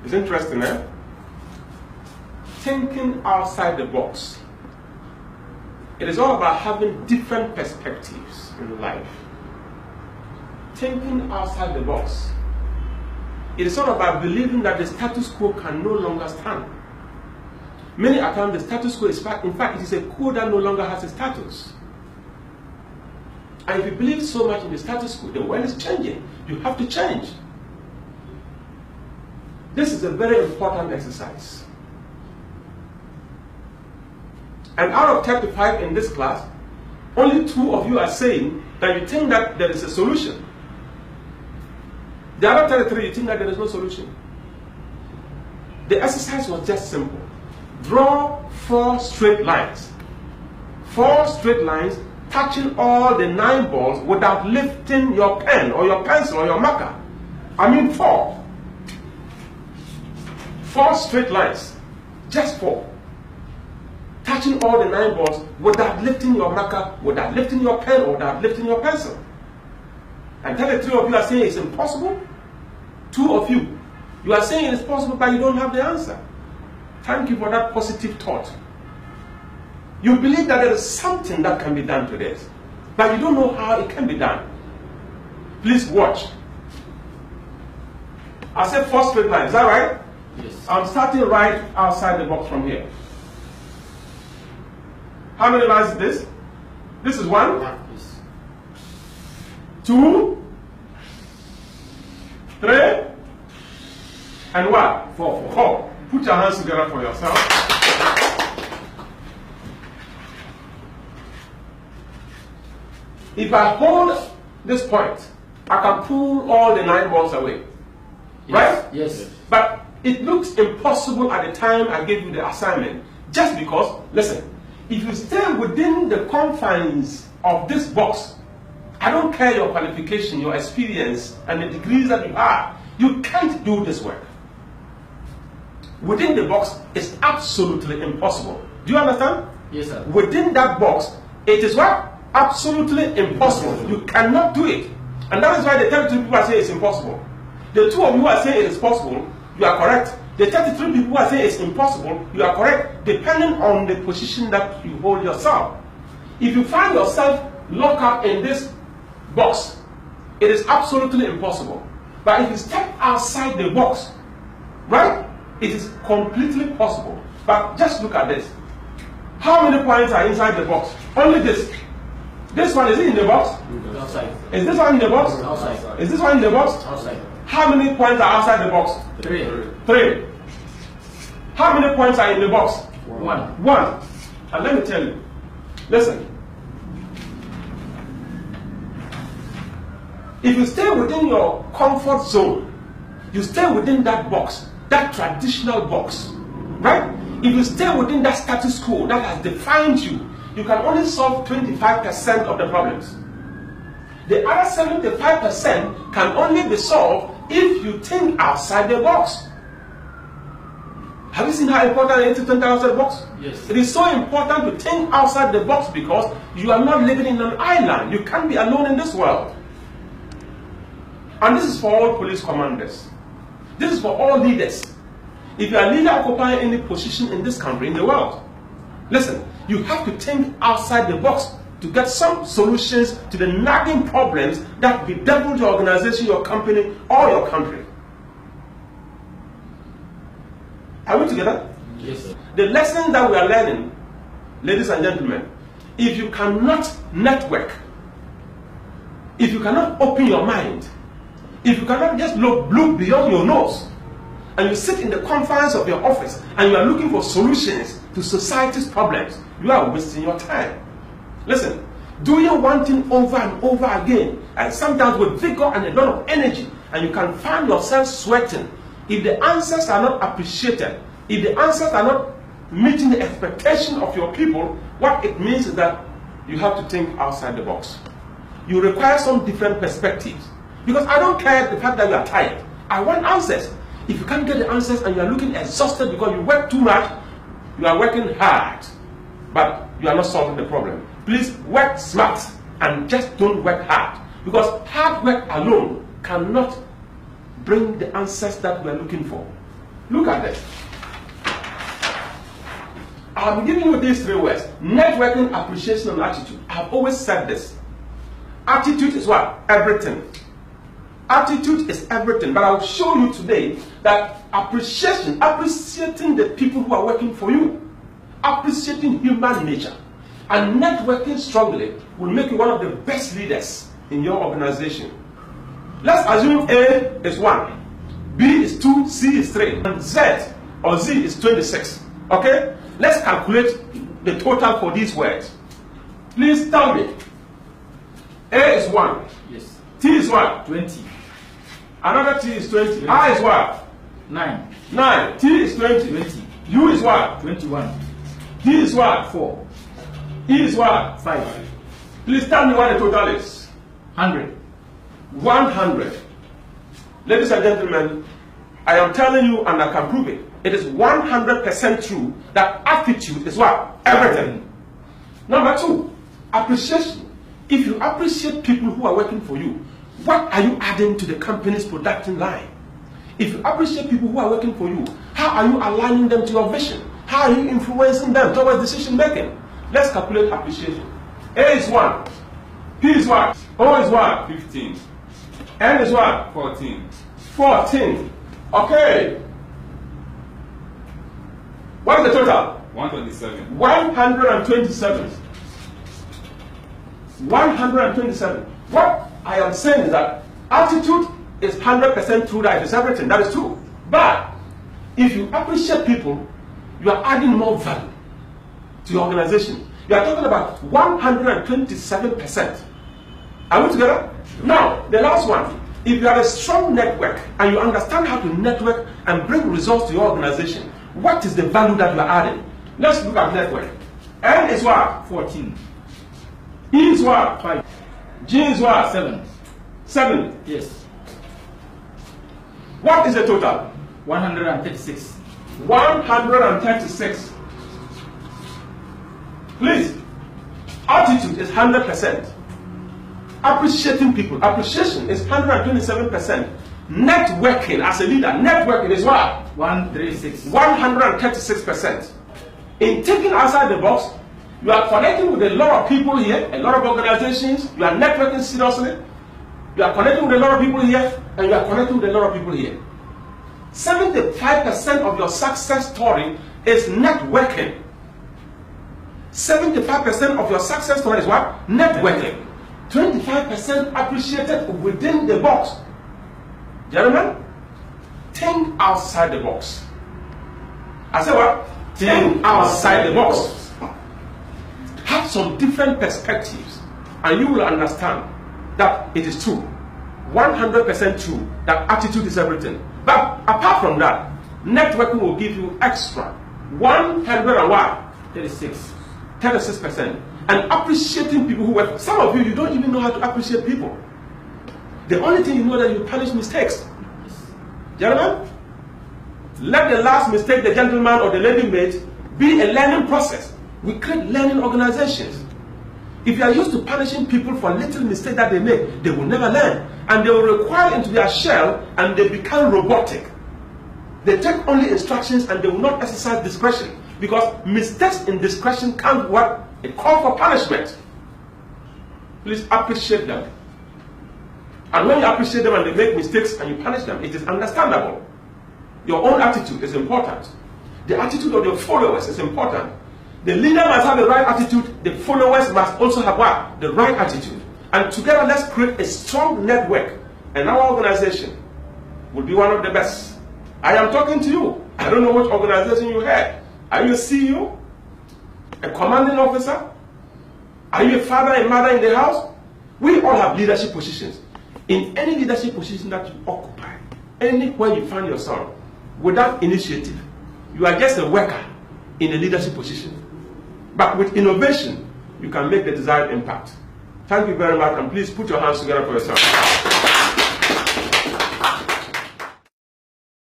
It's interesting, eh? Thinking outside the box. It is all about having different perspectives in life. Thinking outside the box. It is all about believing that the status quo can no longer stand. Many a times the status quo is, in fact, it is a quo that no longer has a status. And if you believe so much in the status quo, the world is changing. You have to change. This is a very important exercise. And out of 35 in this class, only 2 of you are saying that you think that there is a solution. The other 33, you think that there is no solution. The exercise was just simple. Draw 4 straight lines. 4 straight lines touching all the 9 balls without lifting your pen or your pencil or your marker. I mean 4. 4 straight lines. Just 4. Touching all the 9 balls without lifting your marker, without lifting your pen, or without lifting your pencil. And 33 of you are saying it's impossible. 2 of you, you are saying it's possible, but you don't have the answer. Thank you for that positive thought. You believe that there is something that can be done to this, but you don't know how it can be done. Please watch. I said 4 straight lines, is that right? Yes. I'm starting right outside the box from here. How many lines is this? This is 1, Yes. 2, 3, and what? 4. Put your hands together for yourself. If I hold this point, I can pull all the 9 balls away. Yes. Right? Yes. But it looks impossible at the time I gave you the assignment. Just because, listen, if you stay within the confines of this box, I don't care your qualification, your experience, and the degrees that you have, you can't do this work. Within the box, it's absolutely impossible. Do you understand? Yes, sir. Within that box, it is what? Absolutely impossible. You cannot do it. And that is why the 32 people are saying it's impossible. The 2 of you are saying it is possible, you are correct. The 33 people who are saying it's impossible, you are correct, depending on the position that you hold yourself. If you find yourself locked up in this box, it is absolutely impossible. But if you step outside the box, right, it is completely possible. But just look at this. How many points are inside the box? Only this. This one, is it in the box? Outside. Is this one in the box? Outside. Is this one in the box? Outside. How many points are outside the box? 3. 3. How many points are in the box? 1. 1. And let me tell you, listen. If you stay within your comfort zone, you stay within that box, that traditional box, right? If you stay within that status quo that has defined you, you can only solve 25% of the problems. The other 75% can only be solved if you think outside the box. Have you seen how important it is to think outside the box? Yes. It is so important to think outside the box because you are not living in an island. You can't be alone in this world. And this is for all police commanders. This is for all leaders. If you are a leader occupying any position in this country, in the world, listen, you have to think outside the box to get some solutions to the nagging problems that bedevil your organization, your company, or your country. Are we together? Yes, sir. The lesson that we are learning, ladies and gentlemen, if you cannot network, if you cannot open your mind, if you cannot just look beyond your nose, and you sit in the confines of your office and you are looking for solutions to society's problems, you are wasting your time. Listen, doing one thing over and over again, and sometimes with vigor and a lot of energy, and you can find yourself sweating. If the answers are not appreciated, if the answers are not meeting the expectation of your people, what it means is that you have to think outside the box. You require some different perspectives. Because I don't care the fact that you are tired. I want answers. If you can't get the answers and you are looking exhausted because you work too much, you are working hard, but you are not solving the problem. Please work smart and just don't work hard. Because hard work alone cannot bring the answers that we are looking for. Look at this. I'm giving you these 3 words: networking, appreciation, and attitude. I've always said this. Attitude is what? Everything. Attitude is everything. But I'll show you today that appreciation, appreciating the people who are working for you, appreciating human nature, and networking strongly will make you one of the best leaders in your organization. Let's assume A is 1, B is 2, C is 3, and Z or Z is 26. Okay? Let's calculate the total for these words. Please tell me. A is 1. Yes. T is what? 20. Another T is 20. I is what? 9. 9. T is 20. 20. U is what? 21. D is what? 4. E is what? 5. Please tell me what the total is. 100. 100. Ladies and gentlemen, I am telling you, and I can prove it. It is 100% true that attitude is what? Everything. Number 2, appreciation. If you appreciate people who are working for you, what are you adding to the company's production line? If you appreciate people who are working for you, how are you aligning them to your vision? How are you influencing them towards decision making? Let's calculate appreciation. A is 1. P is what? O is what? 15. N is what? 14. 14. Okay. What is the total? 127. 127. 127. What I am saying is that attitude is 100% true, that it is everything. That is true. But if you appreciate people, you are adding more value to your organization. You are talking about 127%. Are we together? Now, the last one. If you have a strong network and you understand how to network and bring results to your organization, what is the value that you are adding? Let's look at network. N is what? 14. E is what? 5. G is what? 7. 7. Yes. What is the total? 136. 136. Please, attitude is 100%. Appreciating people, appreciation is 127%. Networking as a leader, networking is what? 136. 136%. In thinking outside the box, you are connecting with a lot of people here, a lot of organizations, you are networking seriously, you are connecting with a lot of people here, and you are connecting with a lot of people here. 75% of your success story is networking. 75% of your success story is what? Networking. 25% appreciated within the box. Gentlemen, think outside the box. I said what? Think outside the box. Have some different perspectives, and you will understand that it is true. 100% true that attitude is everything. But apart from that, networking will give you extra 36%. And appreciating people who work. Some of you don't even know how to appreciate people. The only thing you know that you punish mistakes. Gentlemen, let the last mistake the gentleman or the lady made be a learning process. We create learning organizations. If you are used to punishing people for little mistakes that they make, they will never learn. And they will require into their shell and they become robotic. They take only instructions and they will not exercise discretion. Because mistakes in discretion can't what? It calls for punishment. Please appreciate them. And when you appreciate them and they make mistakes and you punish them, it is understandable. Your own attitude is important. The attitude of your followers is important. The leader must have the right attitude. The followers must also have what? The right attitude. And together, let's create a strong network. And our organization will be one of the best. I am talking to you. I don't know which organization you have. Are you a CEO? A commanding officer? Are you a father and mother in the house? We all have leadership positions. In any leadership position that you occupy, anywhere you find yourself, without initiative, you are just a worker in a leadership position. But with innovation, you can make the desired impact. Thank you very much, and please put your hands together for yourself.